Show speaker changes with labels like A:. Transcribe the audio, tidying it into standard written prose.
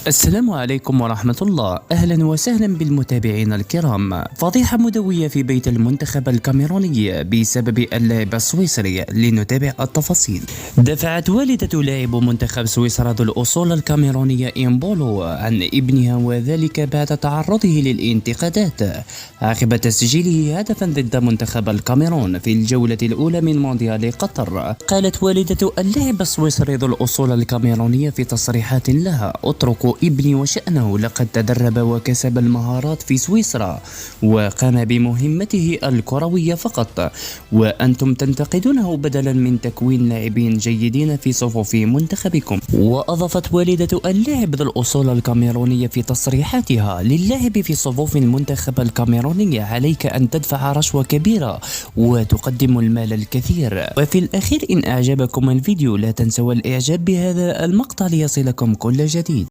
A: السلام عليكم ورحمة الله. أهلا وسهلا بالمتابعين الكرام. فضيحة مدوية في بيت المنتخب الكاميروني بسبب اللاعب السويسري. لنتابع التفاصيل. دفعت والدة لاعب منتخب سويسرا ذو الأصول الكاميرونية إمبولو عن ابنها، وذلك بعد تعرضه للانتقادات عقب تسجيله هدفا ضد منتخب الكاميرون في الجولة الأولى من مونديال قطر. قالت والدة اللاعب السويسري ذو الأصول الكاميرونية في تصريحات لها: اتركوا ابني وشأنه، لقد تدرب وكسب المهارات في سويسرا وقام بمهمته الكروية فقط، وأنتم تنتقدونه بدلا من تكوين لاعبين جيدين في صفوف منتخبكم. وأضافت والدة اللاعب ذو الأصول الكاميرونية في تصريحاتها: للعب في صفوف المنتخب الكاميروني عليك أن تدفع رشوة كبيرة وتقدم المال الكثير. وفي الأخير، إن أعجبكم الفيديو لا تنسوا الإعجاب بهذا المقطع ليصلكم كل جديد.